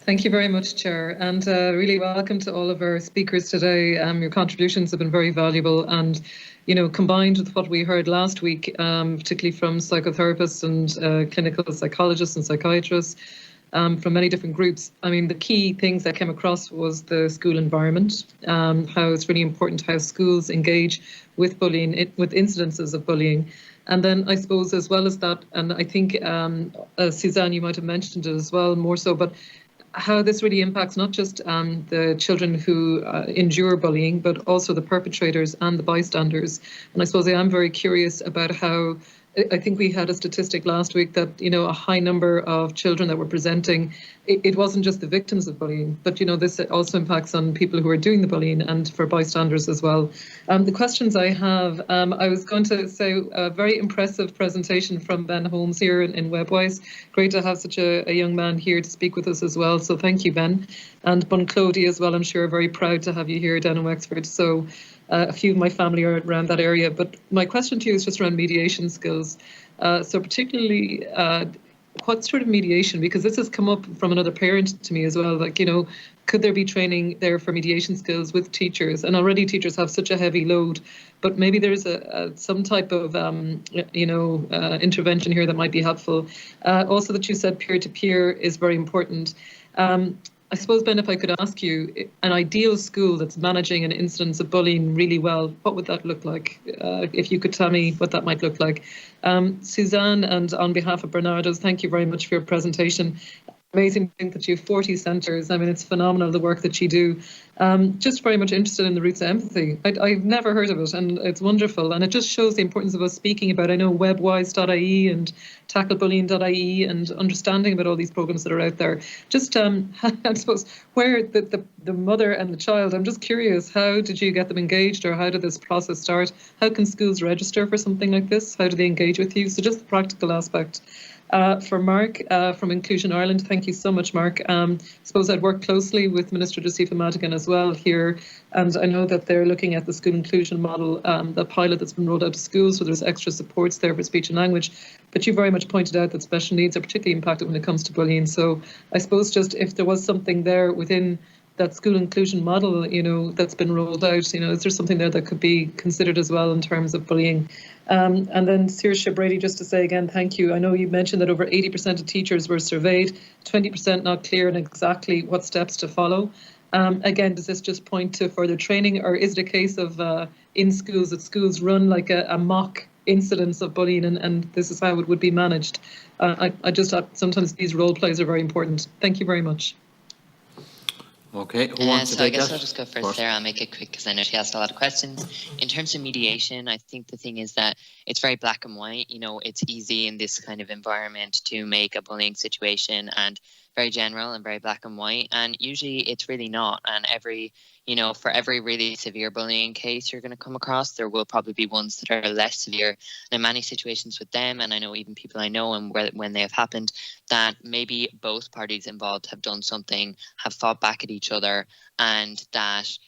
Thank you very much, Chair, and really welcome to all of our speakers today. Your contributions have been very valuable, and combined with what we heard last week, particularly from psychotherapists and clinical psychologists and psychiatrists from many different groups. I mean, the key things that came across was the school environment, how it's really important how schools engage with bullying, with incidences of bullying. And then I suppose as well as that, and I think Suzanne, you might have mentioned it as well, more so, but how this really impacts not just the children who endure bullying, but also the perpetrators and the bystanders. And I suppose I am very curious about how, I think we had a statistic last week that, a high number of children that were presenting, it wasn't just the victims of bullying, but, this also impacts on people who are doing the bullying and for bystanders as well. The questions I have, I was going to say a very impressive presentation from Ben Holmes here in Webwise. Great to have such a young man here to speak with us as well. So thank you, Ben. And Bunclody as well, I'm sure, very proud to have you here down in Wexford. So a few of my family are around that area. But my question to you is just around mediation skills. So particularly, what sort of mediation? Because this has come up from another parent to me as well. Like, could there be training there for mediation skills with teachers? And already teachers have such a heavy load, but maybe there's some type of, intervention here that might be helpful. Also that you said peer-to-peer is very important. I suppose, Ben, if I could ask you, an ideal school that's managing an incidence of bullying really well, what would that look like? If you could tell me what that might look like. Suzanne, and on behalf of Bernardo's, thank you very much for your presentation. Amazing to think that you have 40 centres. I mean, it's phenomenal, the work that you do. Just very much interested in the roots of empathy. I've never heard of it, and it's wonderful. And it just shows the importance of us speaking about, I know, webwise.ie and tacklebullying.ie and understanding about all these programs that are out there. Just, I suppose, where the mother and the child, I'm just curious, how did you get them engaged, or how did this process start? How can schools register for something like this? How do they engage with you? So just the practical aspect. For Mark from Inclusion Ireland, thank you so much, Mark. I suppose I'd worked closely with Minister Josepha Madigan as well here, and I know that they're looking at the school inclusion model, the pilot that's been rolled out to schools, so there's extra supports there for speech and language. But you very much pointed out that special needs are particularly impacted when it comes to bullying. So I suppose just if there was something there within that school inclusion model, that's been rolled out, is there something there that could be considered as well in terms of bullying? And then Saoirse Brady, just to say again, thank you. I know you mentioned that over 80% of teachers were surveyed, 20% not clear on exactly what steps to follow. Again, does this just point to further training, or is it a case of in schools that schools run like a mock incidence of bullying, and this is how it would be managed? I just thought sometimes these role plays are very important. Thank you very much. Okay, so I guess I'll just go first there. I'll make it quick because I know she asked a lot of questions. In terms of mediation, I think the thing is that it's very black and white. It's easy in this kind of environment to make a bullying situation and very general and very black and white. And usually it's really not. And for every really severe bullying case you're going to come across, there will probably be ones that are less severe. And in many situations with them, and I know even people I know and when they have happened, that maybe both parties involved have done something, have fought back at each other, and that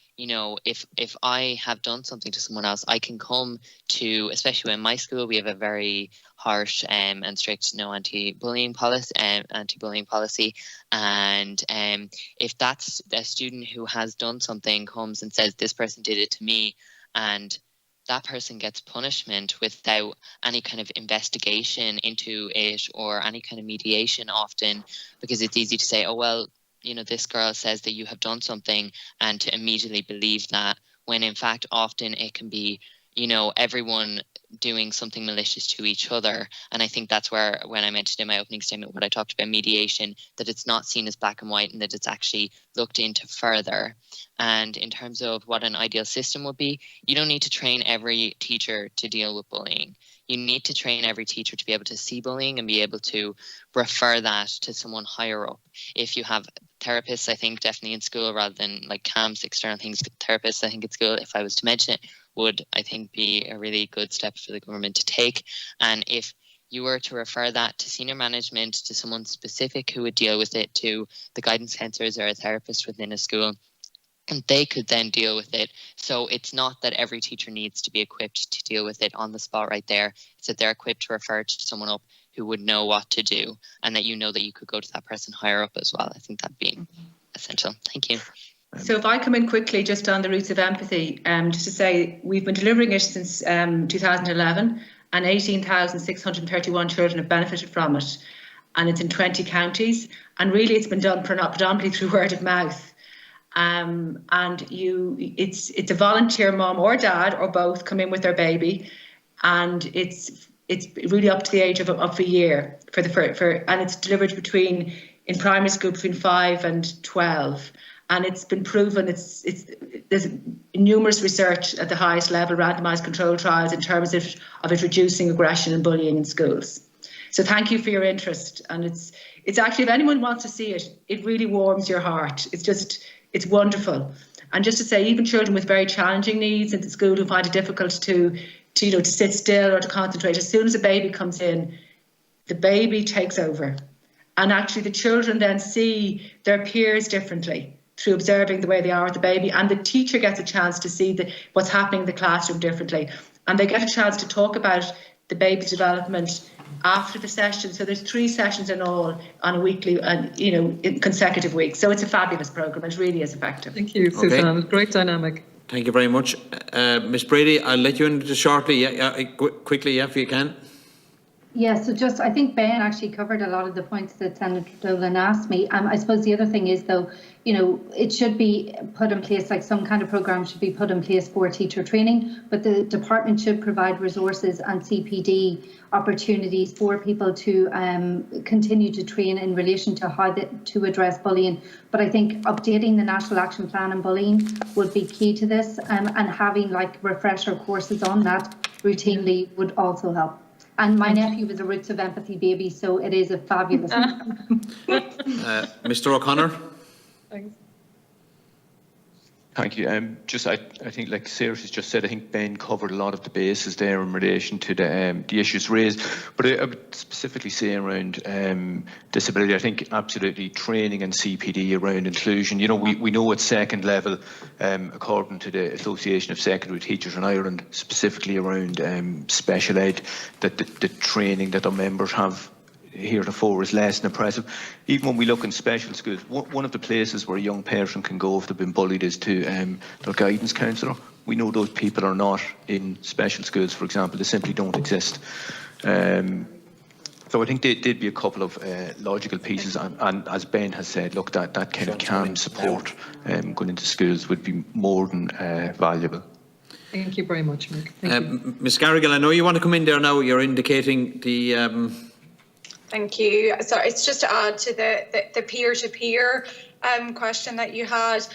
if I have done something to someone else, I can come to, especially in my school, we have a very harsh and strict anti-bullying policy, and if that's a student who has done something comes and says this person did it to me, and that person gets punishment without any kind of investigation into it or any kind of mediation often, because it's easy to say, oh well, this girl says that you have done something, and to immediately believe that, when in fact often it can be, everyone doing something malicious to each other. And I think that's where, when I mentioned in my opening statement, what I talked about mediation, that it's not seen as black and white and that it's actually looked into further. And in terms of what an ideal system would be, you don't need to train every teacher to deal with bullying. You need to train every teacher to be able to see bullying and be able to refer that to someone higher up. If you have therapists, I think definitely in school, rather than like CAMS, external things, therapists, I think at school, if I was to mention it, would, I think, be a really good step for the government to take. And if you were to refer that to senior management, to someone specific who would deal with it, to the guidance counsellors or a therapist within a school, and they could then deal with it. So it's not that every teacher needs to be equipped to deal with it on the spot right there. It's that they're equipped to refer to someone up who would know what to do, and that you know that you could go to that person higher up as well. I think that'd be essential. Thank you. So if I come in quickly just on the roots of empathy, just to say we've been delivering it since 2011, and 18,631 children have benefited from it, and it's in 20 counties, and really it's been done predominantly through word of mouth. And it's a volunteer mum or dad or both come in with their baby, and it's really up to the age of a year and it's delivered in primary school between 5 and 12. And it's been proven, there's numerous research at the highest level, randomised controlled trials in terms of it reducing aggression and bullying in schools. So thank you for your interest. And it's actually, if anyone wants to see it, it really warms your heart. It's wonderful. And just to say, even children with very challenging needs in the school who find it difficult to sit still or to concentrate, as soon as a baby comes in, the baby takes over. And actually the children then see their peers differently through observing the way they are with the baby, and the teacher gets a chance to see what's happening in the classroom differently, and they get a chance to talk about the baby's development after the session. So there's 3 sessions in all on a weekly and in consecutive weeks. So it's a fabulous programme. It really is effective. Thank you, Suzanne. Okay. Great dynamic. Thank you very much. Ms. Brady, I'll let you into shortly. Quickly, if you can. Yeah, so I think Ben actually covered a lot of the points that Senator Dolan asked me. I suppose the other thing is, though, it should be put in place, like some kind of programme should be put in place for teacher training, but the department should provide resources and CPD opportunities for people to continue to train in relation to how to address bullying. But I think updating the National Action Plan on bullying would be key to this, and having like refresher courses on that routinely would also help. And my nephew was a Roots of Empathy baby, so it is a fabulous. Mr. O'Connor. Thanks. Thank you. I think, like Sarah has just said, I think Ben covered a lot of the bases there in relation to the issues raised. But I would specifically say around disability, I think absolutely training and CPD around inclusion. We know at second level, according to the Association of Secondary Teachers in Ireland, specifically around special ed, that the training that our members have heretofore is less than impressive. Even when we look in special schools, one of the places where a young person can go if they've been bullied is to their guidance counsellor. We know those people are not in special schools, for example. They simply don't exist. So I think there'd be a couple of logical pieces, and as Ben has said, look, that kind of CAM support going into schools would be more than valuable. Thank you very much, Mick. Thank you. Ms. Garrigal, I know you want to come in there now. You're indicating the... Thank you. So it's just to add to the peer-to-peer question that you had.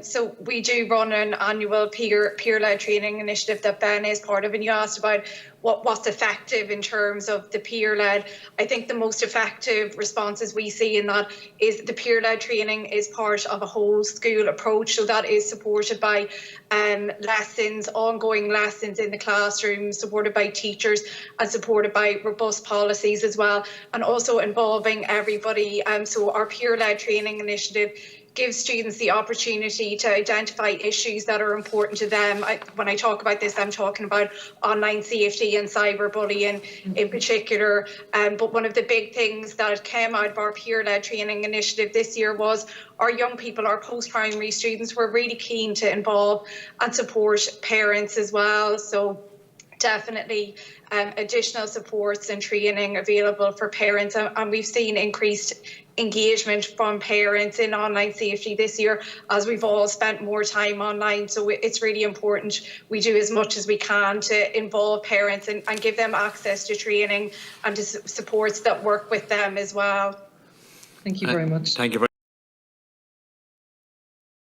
So we do run an annual peer-led training initiative that Ben is part of, and you asked about what's effective in terms of the peer-led. I think the most effective responses we see in that is the peer-led training is part of a whole school approach. So that is supported by lessons, ongoing lessons in the classroom, supported by teachers and supported by robust policies as well, and also involving everybody. So our peer-led training initiative gives students the opportunity to identify issues that are important to them. When I talk about this, I'm talking about online safety and cyberbullying in particular. But one of the big things that came out of our peer-led training initiative this year was our young people, our post-primary students, were really keen to involve and support parents as well. So definitely additional supports and training available for parents, and we've seen increased engagement from parents in online safety this year as we've all spent more time online. So it's really important we do as much as we can to involve parents and give them access to training and to supports that work with them as well. Thank you very much. Thank you very